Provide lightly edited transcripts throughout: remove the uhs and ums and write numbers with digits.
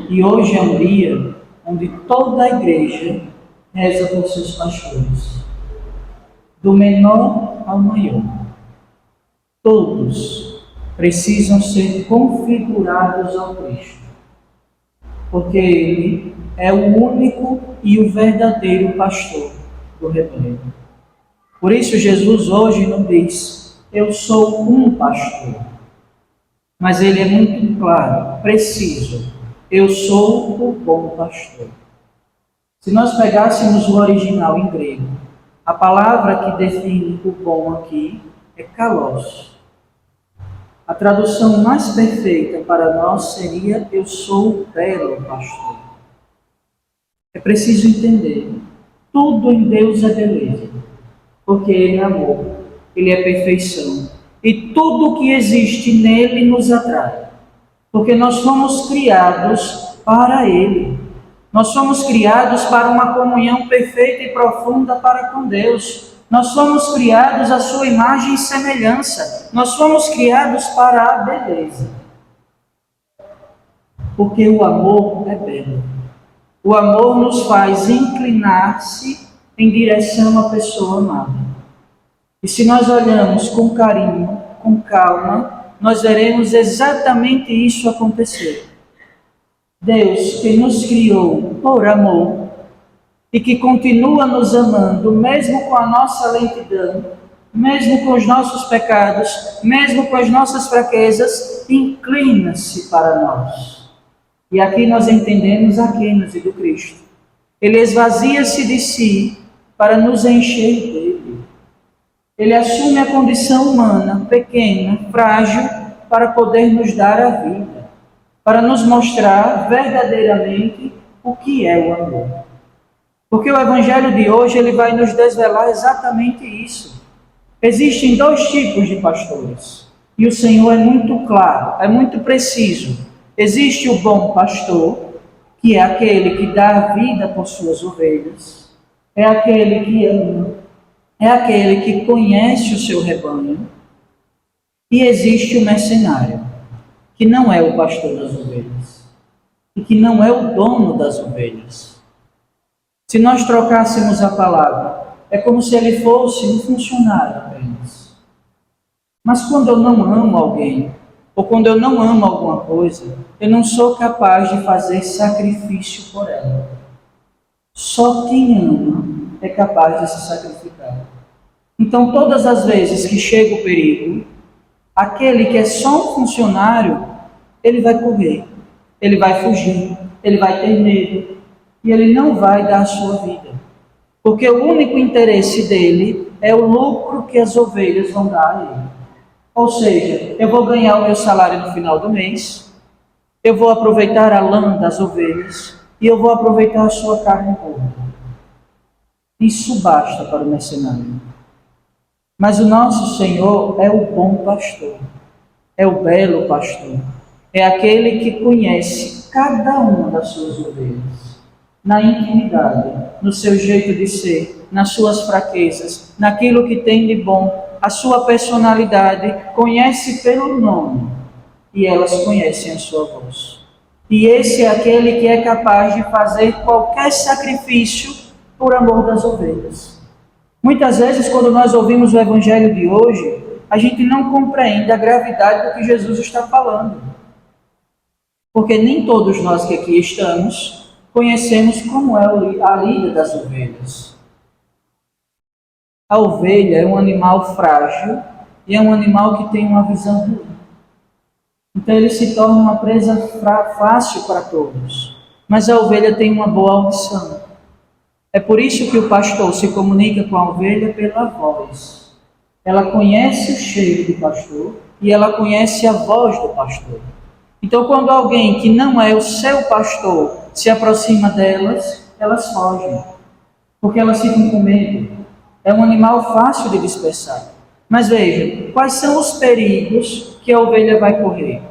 E hoje é um dia onde toda a igreja reza por seus pastores, do menor ao maior. Todos precisam ser configurados ao Cristo, porque Ele é o único e o verdadeiro pastor do rebanho. Por isso Jesus hoje não diz, eu sou um pastor, mas Ele é muito claro, preciso, eu sou o bom pastor. Se nós pegássemos o original em grego, a palavra que define o bom aqui é kalos. A tradução mais perfeita para nós seria eu sou o belo pastor. É preciso entender, tudo em Deus é beleza, porque Ele é amor, Ele é perfeição, e tudo o que existe nele nos atrai, porque nós fomos criados para Ele. Nós somos criados para uma comunhão perfeita e profunda para com Deus. Nós somos criados à sua imagem e semelhança. Nós somos criados para a beleza. Porque o amor é belo. O amor nos faz inclinar-se em direção à pessoa amada. E se nós olhamos com carinho, com calma, nós veremos exatamente isso acontecer. Deus, que nos criou por amor e que continua nos amando, mesmo com a nossa lentidão, mesmo com os nossos pecados, mesmo com as nossas fraquezas, inclina-se para nós. E aqui nós entendemos a quênose do Cristo. Ele esvazia-se de si para nos encher dele. Ele assume a condição humana, pequena, frágil, para poder nos dar a vida, para nos mostrar verdadeiramente o que é o amor. Porque o Evangelho de hoje ele vai nos desvelar exatamente isso. Existem dois tipos de pastores, e o Senhor é muito claro, é muito preciso. Existe o bom pastor, que é aquele que dá a vida por suas ovelhas, é aquele que ama, é aquele que conhece o seu rebanho, e existe o mercenário, que não é o pastor das ovelhas, e que não é o dono das ovelhas. Se nós trocássemos a palavra, é como se ele fosse um funcionário apenas. Mas quando eu não amo alguém, ou quando eu não amo alguma coisa, eu não sou capaz de fazer sacrifício por ela. Só quem ama é capaz de se sacrificar. Então, todas as vezes que chega o perigo, aquele que é só um funcionário, ele vai correr, ele vai fugir, ele vai ter medo, e ele não vai dar a sua vida. Porque o único interesse dele é o lucro que as ovelhas vão dar a ele. Ou seja, eu vou ganhar o meu salário no final do mês, eu vou aproveitar a lã das ovelhas, e eu vou aproveitar a sua carne gorda. Isso basta para o mercenário. Mas o nosso Senhor é o bom pastor, é o belo pastor, é aquele que conhece cada uma das suas ovelhas, na intimidade, no seu jeito de ser, nas suas fraquezas, naquilo que tem de bom, a sua personalidade, conhece pelo nome, e elas conhecem a sua voz. E esse é aquele que é capaz de fazer qualquer sacrifício por amor das ovelhas. Muitas vezes, quando nós ouvimos o Evangelho de hoje, a gente não compreende a gravidade do que Jesus está falando. Porque nem todos nós que aqui estamos conhecemos como é a lida das ovelhas. A ovelha é um animal frágil e é um animal que tem uma visão ruim. Então ele se torna uma presa fácil para todos. Mas a ovelha tem uma boa audição. É por isso que o pastor se comunica com a ovelha pela voz. Ela conhece o cheiro do pastor e ela conhece a voz do pastor. Então, quando alguém que não é o seu pastor se aproxima delas, elas fogem, porque elas ficam com medo. É um animal fácil de dispersar. Mas veja, quais são os perigos que a ovelha vai correr?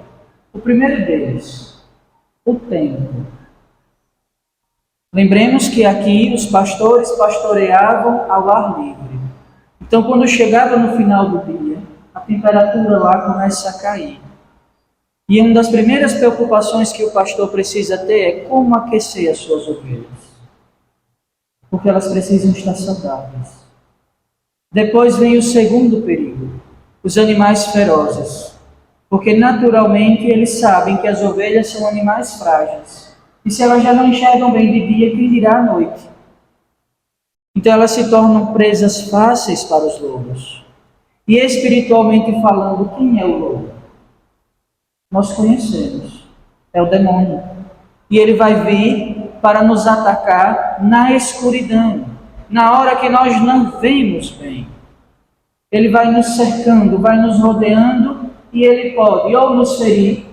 O primeiro deles, o tempo. Lembremos que aqui os pastores pastoreavam ao ar livre. Então, quando chegava no final do dia, a temperatura lá começa a cair. E uma das primeiras preocupações que o pastor precisa ter é como aquecer as suas ovelhas. Porque elas precisam estar saudáveis. Depois vem o segundo perigo, os animais ferozes. Porque naturalmente eles sabem que as ovelhas são animais frágeis. E se elas já não enxergam bem de dia, quem dirá à noite? Então elas se tornam presas fáceis para os lobos. E espiritualmente falando, quem é o lobo? Nós conhecemos. É o demônio. E ele vai vir para nos atacar na escuridão, na hora que nós não vemos bem. Ele vai nos cercando, vai nos rodeando, e ele pode ou nos ferir,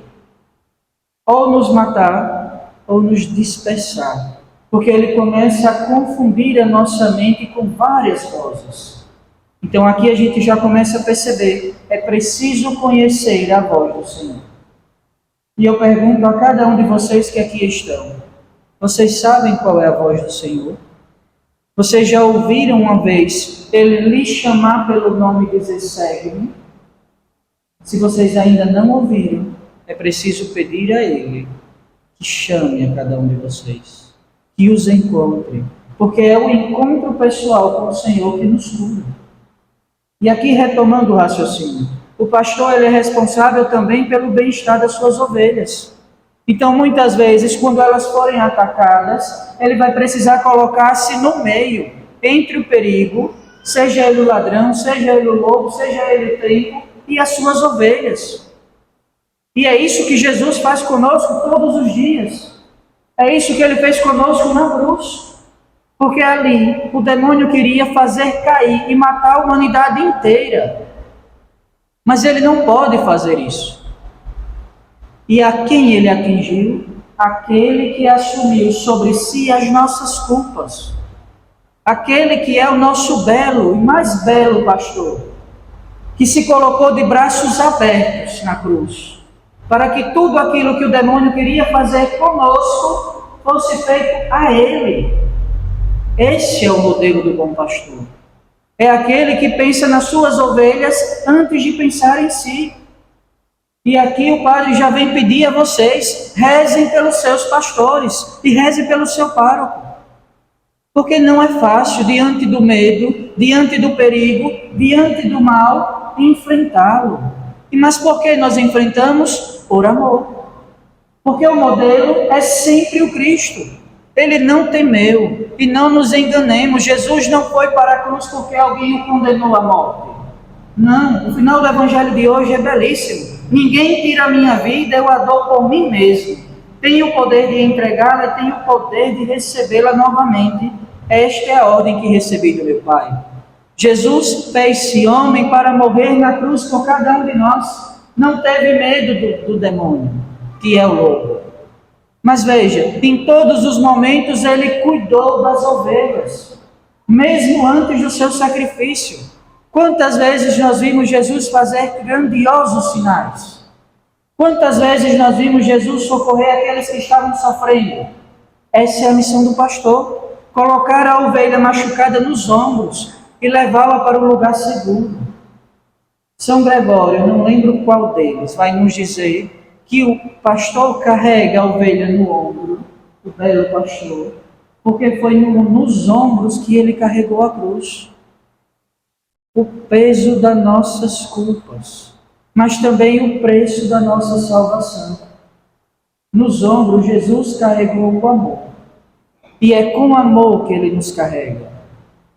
ou nos matar, ou nos dispersar. Porque ele começa a confundir a nossa mente com várias vozes. Então aqui a gente já começa a perceber, é preciso conhecer a voz do Senhor. E eu pergunto a cada um de vocês que aqui estão, vocês sabem qual é a voz do Senhor? Vocês já ouviram uma vez Ele lhe chamar pelo nome e dizer, segue-me? Se vocês ainda não ouviram, é preciso pedir a Ele que chame a cada um de vocês, que os encontre, porque é o encontro pessoal com o Senhor que nos cura. E aqui retomando o raciocínio, o pastor ele é responsável também pelo bem-estar das suas ovelhas. Então muitas vezes quando elas forem atacadas, ele vai precisar colocar-se no meio, entre o perigo, seja ele o ladrão, seja ele o lobo, seja ele o trigo, e as suas ovelhas. E é isso que Jesus faz conosco todos os dias. É isso que ele fez conosco na cruz. Porque ali o demônio queria fazer cair e matar a humanidade inteira. Mas ele não pode fazer isso. E a quem ele atingiu? Aquele que assumiu sobre si as nossas culpas. Aquele que é o nosso belo e mais belo pastor, que se colocou de braços abertos na cruz, para que tudo aquilo que o demônio queria fazer conosco fosse feito a ele. Esse é o modelo do bom pastor. É aquele que pensa nas suas ovelhas antes de pensar em si. E aqui o padre já vem pedir a vocês, rezem pelos seus pastores e rezem pelo seu pároco. Porque não é fácil, diante do medo, diante do perigo, diante do mal, enfrentá-lo. Mas por que nós enfrentamos? Por amor. Porque o modelo é sempre o Cristo. Ele não temeu, e não nos enganemos, Jesus não foi para a cruz porque alguém o condenou à morte. Não, o final do evangelho de hoje é belíssimo. Ninguém tira a minha vida, eu a dou por mim mesmo. Tenho o poder de entregá-la e tenho o poder de recebê-la novamente. Esta é a ordem que recebi do meu Pai. Jesus fez-se homem para morrer na cruz por cada um de nós. Não teve medo do demônio, que é o lobo. Mas veja, em todos os momentos ele cuidou das ovelhas, mesmo antes do seu sacrifício. Quantas vezes nós vimos Jesus fazer grandiosos sinais? Quantas vezes nós vimos Jesus socorrer aqueles que estavam sofrendo? Essa é a missão do pastor, colocar a ovelha machucada nos ombros e levá-la para um lugar seguro. São Gregório, eu não lembro qual deles, vai nos dizer que o pastor carrega a ovelha no ombro, o belo pastor, porque foi nos ombros que ele carregou a cruz. O peso das nossas culpas, mas também o preço da nossa salvação. Nos ombros, Jesus carregou o amor. E é com amor que ele nos carrega.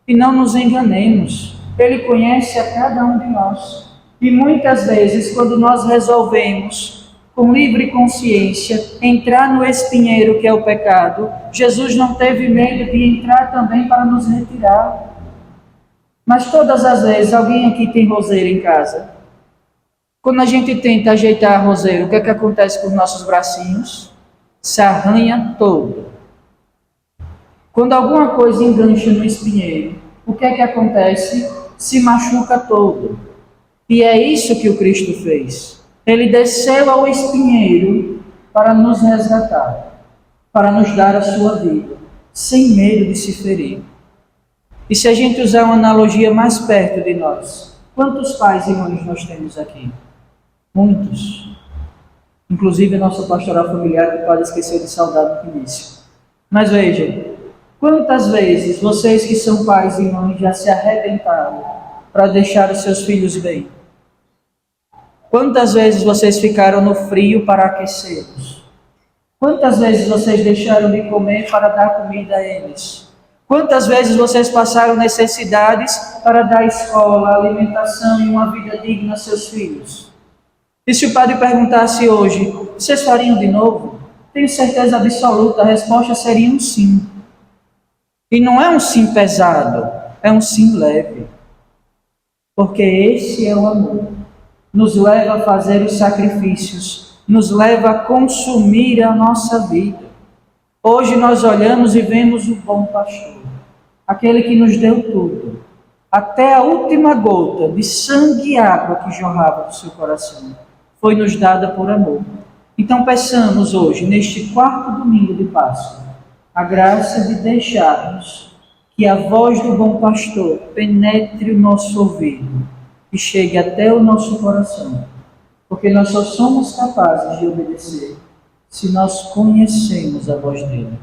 E não nos enganemos, ele conhece a cada um de nós. E muitas vezes, quando nós resolvemos, com livre consciência, entrar no espinheiro que é o pecado, Jesus não teve medo de entrar também para nos retirar. Mas todas as vezes, alguém aqui tem roseira em casa? Quando a gente tenta ajeitar a roseira, o que é que acontece com os nossos bracinhos? Se arranha todo. Quando alguma coisa engancha no espinheiro, o que é que acontece? Se machuca todo. E é isso que o Cristo fez. Ele desceu ao espinheiro para nos resgatar, para nos dar a sua vida, sem medo de se ferir. E se a gente usar uma analogia mais perto de nós, quantos pais e mães nós temos aqui? Muitos. Inclusive a nossa pastoral familiar, que pode esquecer de saudar no início. Mas vejam, quantas vezes vocês que são pais e mães já se arrebentaram para deixar os seus filhos bem? Quantas vezes vocês ficaram no frio para aquecê-los? Quantas vezes vocês deixaram de comer para dar comida a eles? Quantas vezes vocês passaram necessidades para dar escola, alimentação e uma vida digna a seus filhos? E se o padre perguntasse hoje, vocês fariam de novo? Tenho certeza absoluta, a resposta seria um sim. E não é um sim pesado, é um sim leve. Porque esse é o amor. Nos leva a fazer os sacrifícios, nos leva a consumir a nossa vida. Hoje nós olhamos e vemos o bom pastor, aquele que nos deu tudo, até a última gota de sangue e água que jorrava do seu coração, foi nos dada por amor. Então peçamos hoje, neste quarto domingo de Páscoa, a graça de deixarmos que a voz do bom pastor penetre o nosso ouvido e chegue até o nosso coração, porque nós só somos capazes de obedecer se nós conhecemos a voz dele.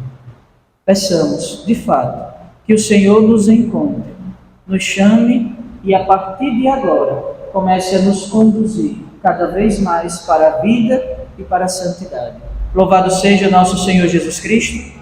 Peçamos, de fato, que o Senhor nos encontre, nos chame e, a partir de agora, comece a nos conduzir cada vez mais para a vida e para a santidade. Louvado seja nosso Senhor Jesus Cristo.